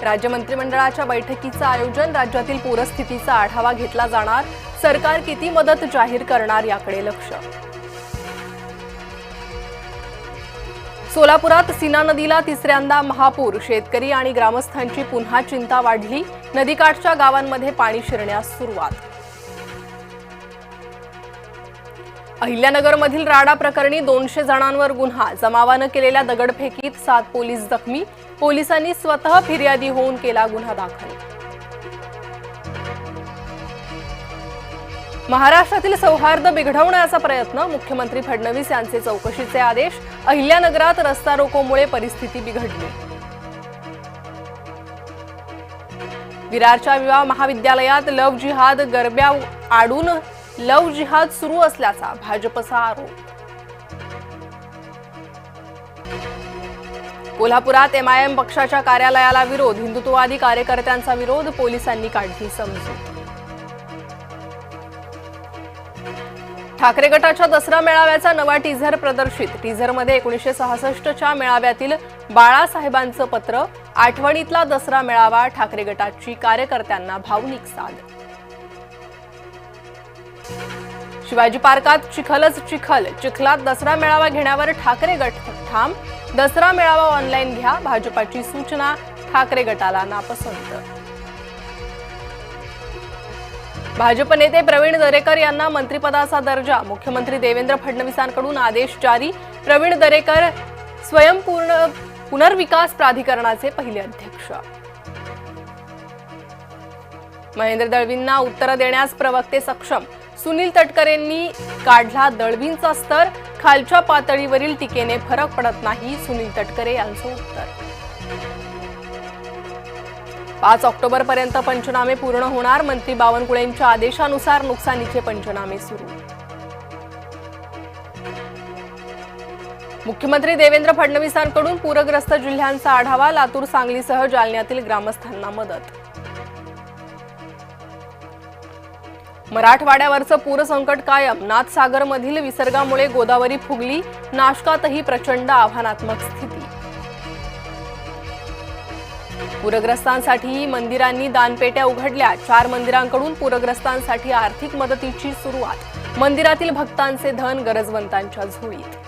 राज्य मंत्रिमंडळाच्या बैठकीचं आयोजन, राज्यातील पूरस्थितीचा आढावा घेतला जाणार, सरकार किती मदत जाहीर करणार याकडे लक्ष। सोलापुरात सीना नदीला तिसऱ्यांदा महापूर, शेतकरी आणि ग्रामस्थांची पुन्हा चिंता वाढली, नदीकाठच्या गावांमध्ये पाणी शिरण्यास सुरुवात। अहिल्यानगरमधील राडा प्रकरणी 200 जणांवर गुन्हा, जमावानं केलेल्या दगडफेकीत 7 पोलीस जखमी, पोलिसांनी स्वतः फिर्यादी होऊन केला गुन्हा दाखल। महाराष्ट्रातील सौहार्द बिघडवण्याचा प्रयत्न, मुख्यमंत्री फडणवीस यांचे चौकशीचे आदेश, अहिल्यानगरात रस्ता रोकोमुळे परिस्थिती बिघडली। विरारच्या विवाह महाविद्यालयात लव्ह जिहाद, गरब्या आडून लव्ह जिहाद सुरू असल्याचा भाजपचा आरोप। कोल्हापुरात एमआयएम पक्षाच्या कार्यालयाला विरोध, हिंदुत्ववादी कार्यकर्त्यांचा विरोध, पोलिसांनी काढली समजूत। ठाकरे गटाच्या दसरा मेळाव्याचा नवा टीझर प्रदर्शित, टीझरमध्ये 1966च्या मेळाव्यातील बाळासाहेबांचं पत्र, आठवणीतला दसरा मेळावा, ठाकरे गटाची कार्यकर्त्यांना भावनिक साद। शिवाजी पार्कात चिखलच चिखल, चिखलात दसरा मेळावा घेण्यावर ठाकरे गट ठाम, दसरा मेळावा ऑनलाईन घ्या, भाजपाची सूचना, ठाकरे गटाला नापसंत। भाजप नेते प्रवीण दरेकर यांना मंत्रिपदाचा दर्जा, मुख्यमंत्री देवेंद्र फडणवीसांकडून आदेश जारी, प्रवीण दरेकर स्वयंपूर्ण पुनर्विकास प्राधिकरणाचे पहिले अध्यक्ष। महेंद्र दळवींना उत्तर देण्यास प्रवक्ते सक्षम, सुनील तटकरेंनी काढला दळवींचा स्तर, खालच्या पातळीवरील टीकेने फरक पडत नाही, सुनील तटकरे यांचं उत्तर। 5 ऑक्टोबरपर्यंत पंचनामे पूर्ण होणार, मंत्री बावनकुळेंच्या आदेशानुसार नुकसानीचे पंचनामे सुरू। मुख्यमंत्री देवेंद्र फडणवीसांकडून पूरग्रस्त जिल्ह्यांचा आढावा, लातूर, सांगलीसह जालन्यातील ग्रामस्थांना मदत। मराठवाड्यावरचं पूरसंकट कायम, नाथसागरमधील विसर्गामुळे गोदावरी फुगली, नाशकातही प्रचंड आव्हानात्मक स्थिती। पूरग्रस्तांसाठी मंदिरांनी दानपेट्या उघडल्या, 4 मंदिरांकडून पूरग्रस्तांसाठी आर्थिक मदतीची सुरुवात, मंदिरातील भक्तांचे धन गरजवंतांच्या झोळीत।